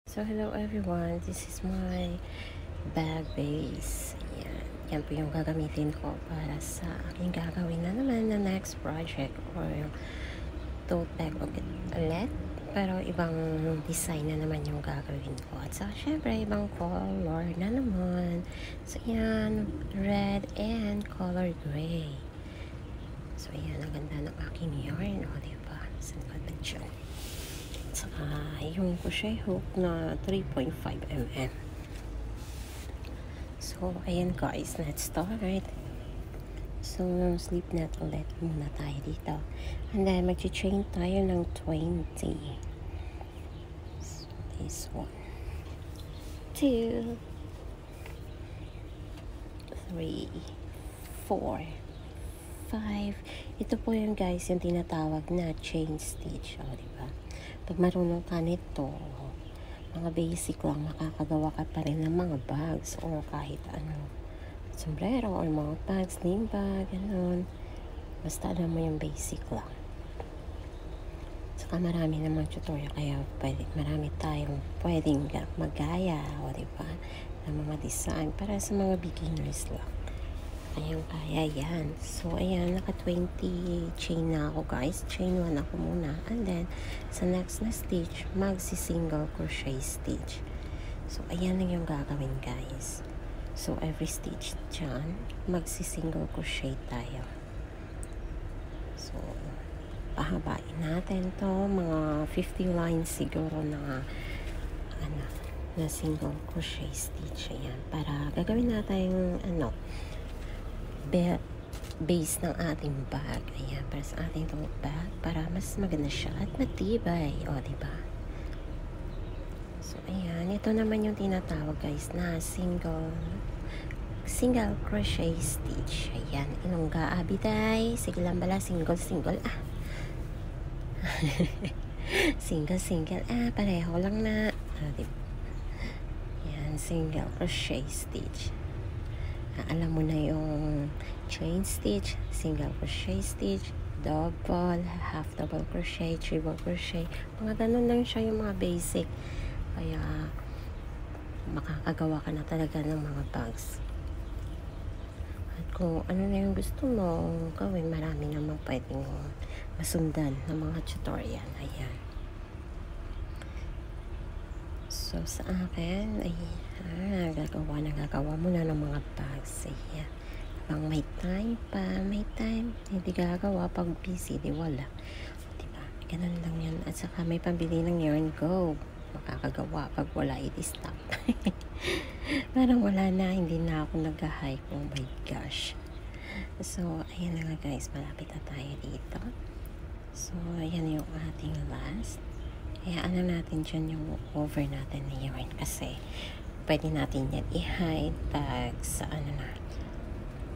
So, hello everyone. This is my bag base. Yan. Yan po yung gagamitin ko para sa aking gagawin na naman na next project or yung tote bag ulit. Pero ibang design na naman yung gagawin ko. At saka syempre, ibang color na naman. So, yan. Red and color gray. So, yan. Ang ganda ng aking yarn. O, diba? Saan ba siya? Saka yung crochet hook na 3.5 mm. So, ayan guys, let's start. So, slip knot ulit muna tayo dito. And then, mag-chain tayo ng 20. So, this 1, 2, 3, 4, 5. Ito po yung guys, yung tinatawag na chain stitch. O, diba? Pag marunong ka nito, mga basic lang, makakagawa ka pa rin ng mga bags or kahit ano, sombrero or mga bags, sling bag, gano'n. Basta alam mo yung basic lang. Saka marami namang tutorial, kaya marami tayong pwedeng magaya, o diba, ng mga design para sa mga beginners lang. Kaya yan. So, ayan, naka 20 chain na ako guys. Chain 1 ako muna. And then, sa next na stitch, magsi-single crochet stitch. So, ayan lang yung gagawin guys. So, every stitch dyan, magsi-single crochet tayo. So, pahabain natin to mga 50 lines siguro na single crochet stitch. Ayan, para gagawin natin base ng ating bag. Ayan, para sa ating tote bag, para mas maganda siya at matibay. O, diba? So, ayan. Ito naman yung tinatawag, guys, na single crochet stitch. Ayan. Inungga, abiday. Sige lang bala. Single. single. Pareho lang na. Diba? Ayan, single crochet stitch. Alam mo na yung chain stitch, single crochet stitch, double, half double crochet, triple crochet. Mga ganun lang siya yung mga basic. Kaya makakagawa ka na talaga ng mga bags. At kung ano na yung gusto mo gawin, marami namang pwedeng masundan ng mga tutorial. Ayan. So, sa akin, ay gagawa muna ng mga bags. Ayan. Pang may time, hindi gagawa. Pag busy, di wala. Diba? Ganun lang yan. At saka may pambili ng yarn, go. Makakagawa. Pag wala, i-stop. Parang wala na, hindi na ako nag-hype. Oh my gosh. So, ayan na nga guys. Malapit na tayo dito. So, ayan yung ating last. Kaya ano natin dyan yung over natin na yarn kasi pwede natin yan i-hide pag sa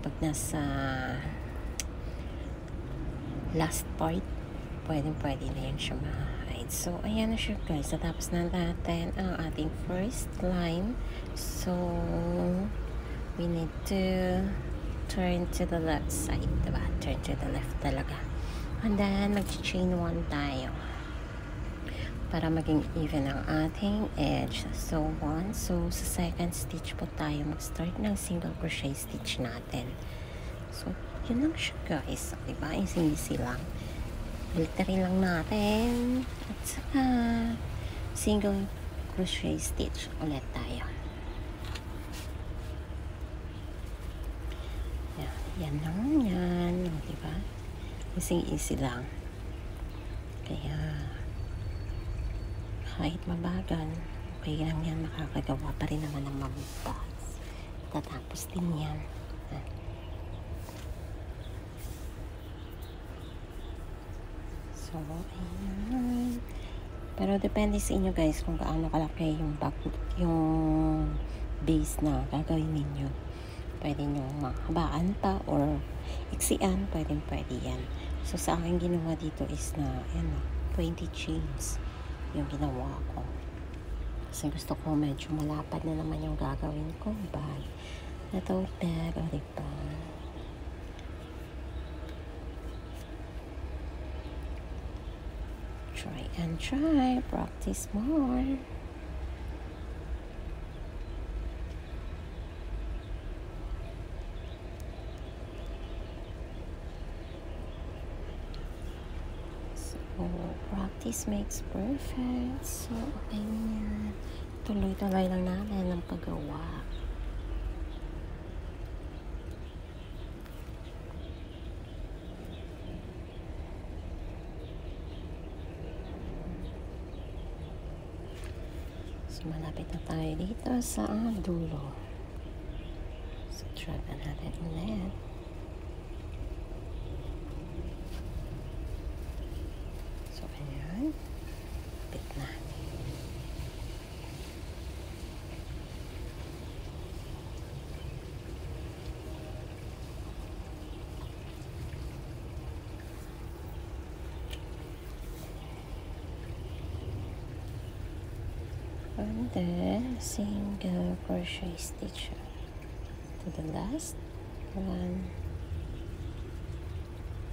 pag nasa last part, pwede na yan siya ma-hide. So, ayan na siya guys. Natapos na natin ang ating first line. So, we need to turn to the left side. Diba? Turn to the left talaga. And then, mag-chain 1 tayo para maging even ang ating edge. So, 1. So, sa second stitch po tayo mag-start ng single crochet stitch natin. So, yun lang siya guys. Diba? Easy lang. Filterin lang natin. At saka, single crochet stitch ulit tayo. Yan lang yan. Diba? Easy lang. Kaya, kahit mabagal, okay lang yan, makakagawa pa rin naman ng mga bags. Tatapos din yan. So, ayan. Pero depende sa inyo guys kung gaano kalaki yung bag, yung base na gagawin ninyo. Pwede nyo mahabaan pa or iksian, pwede yan. So, sa akin ginawa dito is na, 20 chains yung ginawa ko. Kasi gusto ko medyo malapad na naman yung gagawin ko bag. Na tote bag, o diba? Try and try. Practice more. practice makes perfect. So, okay na. Tuloy-tuloy lang namin ang paggawa. So, malapit na tayo dito sa dulo. So, try na natin ulit. So, ayan. Lapit na. And then, single crochet stitch to the last one.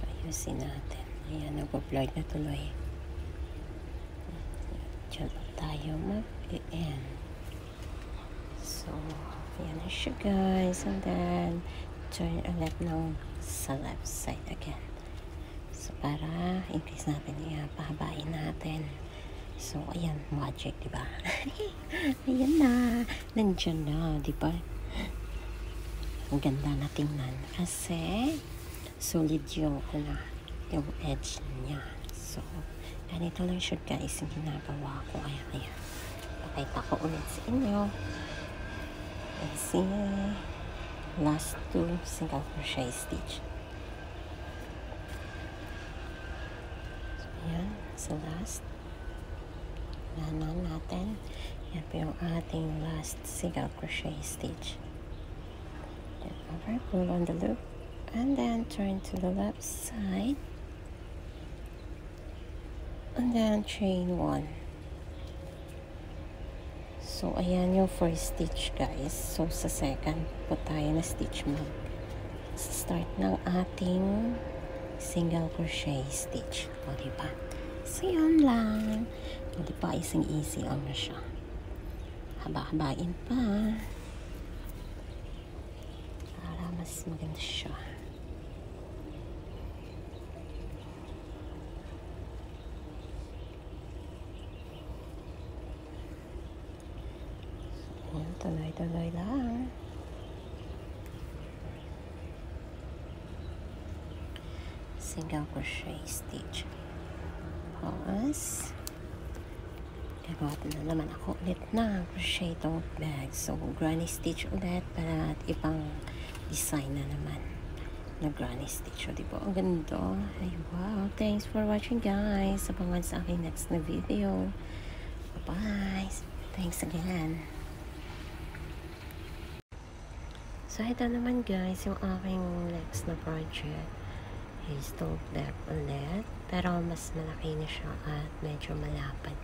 Ayusin natin. Ayan, nag-blurred na tuloy. Diyan pa tayo mag-end. So, ayan na siya guys. And then, turn ulit ng sa left side again. So, para increase natin yan, pahabain natin. So, ayan, magic, diba? Ayan na. Nandiyan na, diba? Ang ganda na tingnan. Kasi, solid yung, yung edge niya. So, ganito lang siya, guys, yung ginagawa ko. Ayan. Pakita ko ulit sa inyo. And see, last 2 single crochet stitch. So, ayan, sa last. Nanan natin. Yan po yung ating last single crochet stitch. Then over, pull on the loop, and then turn to the left side, and then chain 1. So, ayan yung first stitch, guys. So, sa second po tayo na stitch start ng ating single crochet stitch. O, diba? So, yun lang. O, diba? Easy lang na siya. Haba-habain pa. Para mas maganda siya. So, yan. Tuloy-tuloy lang. Single crochet stitch. Pause. Gagawa na naman ako ulit na crochet tote bag. So, granny stitch ulit para at ibang design na naman na granny stitch. So, diba? Ang ganda. Ay, wow. Thanks for watching, guys. Abangan sa aking next na video. Bye-bye. Thanks again. So, ito naman, guys, yung aking next na project is tote bag ulit. Pero, mas malaki na siya at medyo malapad.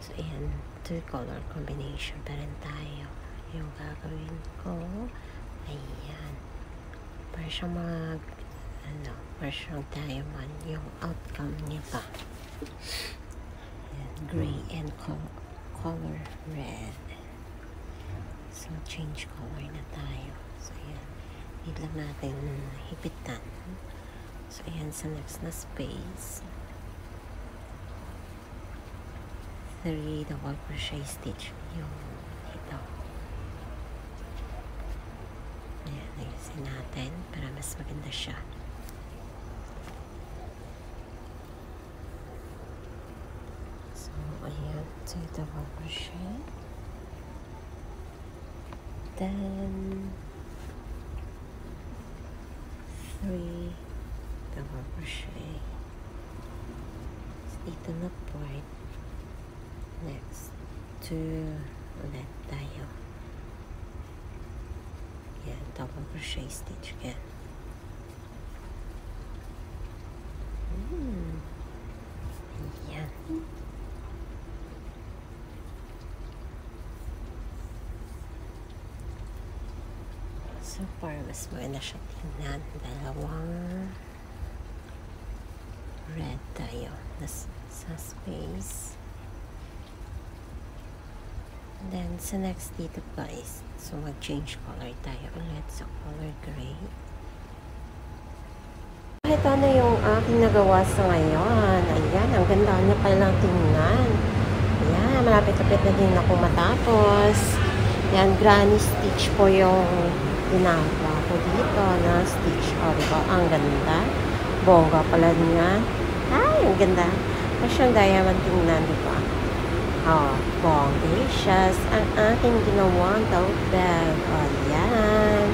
So, ayan, 2 color combination pa rin tayo. Yung gagawin ko, ayan. Para siyang para siyang diamond. Yung outcome niya pa. Ayan, gray and color red. So, change color na tayo. So, ayan. Need lang natin hipitan. So, ayan, sa next na space. 3 double crochet stitch yung ito. Ayan, ayusin natin para mas maganda siya. So, ayan, 2 double crochet. Then 3 double crochet. Dito na part. Next, 2 ulit tayo. Yan, double crochet stitch again. Yan. So far, mas maganda siya tingnan. Dalawang red tayo sa space. Then, sa next dito guys, so mag-change color tayo ulit sa color gray. Ito na yung aking nagawa sa ngayon. Ayan, ang ganda niya palang tingnan. Ayan, malapit-lapit na din ako matapos. Ayan, granny stitch po yung ginagawa ko dito na stitch. O, diba? Ang ganda. Bongga pala niya. Ay, ang ganda. Siyang diamond tingnan, diba? Oh, bongacious ang aking ginawang tote bag. Oh, yan.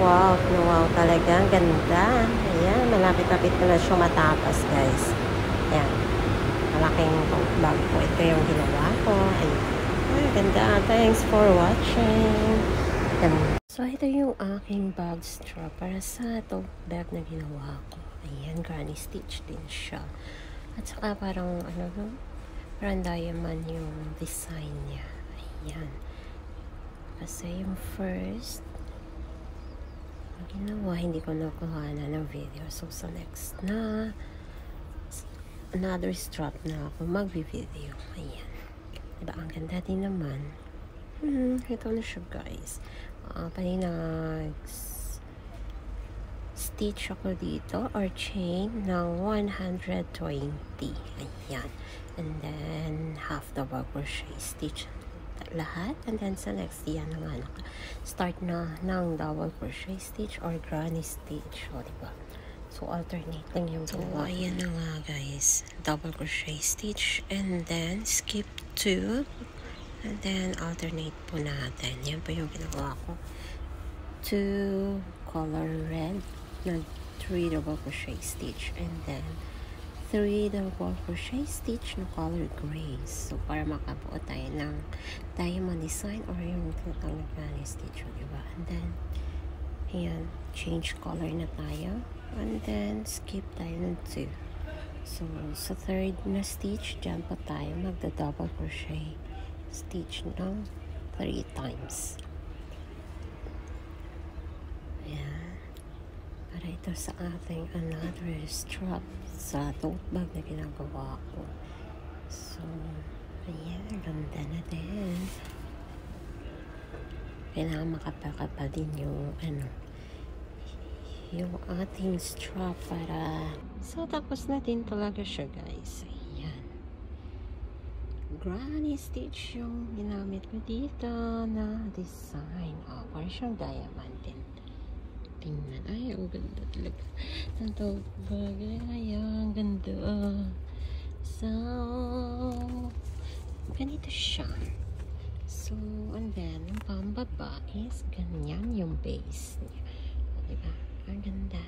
Wow, wow talaga. Ang ganda. Ayan, malapit-lapit na siya matapos, guys. Ayan. Malaking tote bag po. Ito yung ginawa ko. Ayan. Ay, ganda. Thanks for watching. Ayan. So, ito yung aking bag strap para sa tote bag na ginawa ko. Ayan, granny stitch din siya. At saka parang, parang diamond yung design niya. Ayan. Kasi yung first na ginawa, hindi ko nakuha na ng video. So, sa next na another strap na ako mag-video. Ayan. Diba? Ang ganda din naman. Ito na siya, guys. Paninag stitch ako dito or chain ng 120. Ayan. And then, half double crochet stitch lahat. And then, sa next, yan naman. Start na ng double crochet stitch or granny stitch. O, diba? So, alternate lang yung ginawa. So, ayan na nga, guys. Double crochet stitch. And then, skip 2. And then, alternate po natin. Yan po yung ginawa ko. 2 color red. 3 double crochet stitch. And then, 3 double crochet stitch na color gray. So, para makabuo tayo ng diamond design or yung tinatawag na granny stitch. Diba? And then, ayan, change color na tayo. And then, skip tayo ng 2. So, sa third na stitch, dyan pa tayo magda-double crochet stitch ng 3 times. Ayan. Para ito sa ating another strap sa tote bag na ginagawa ko. So, ayan, ganda na din. Kailangan makapal din yung yung ating strap para tapos na din talaga siya, guys. Ayan. Granny stitch yung ginamit ko dito na design. Parang siyang diamond din. Tingnan. Ay, ang ganda talaga. Ang tote bag. Ay, ang ganda. So, ganito siya. So, and then, ang pambaba is ganyan yung base niya. Diba? Ang ganda.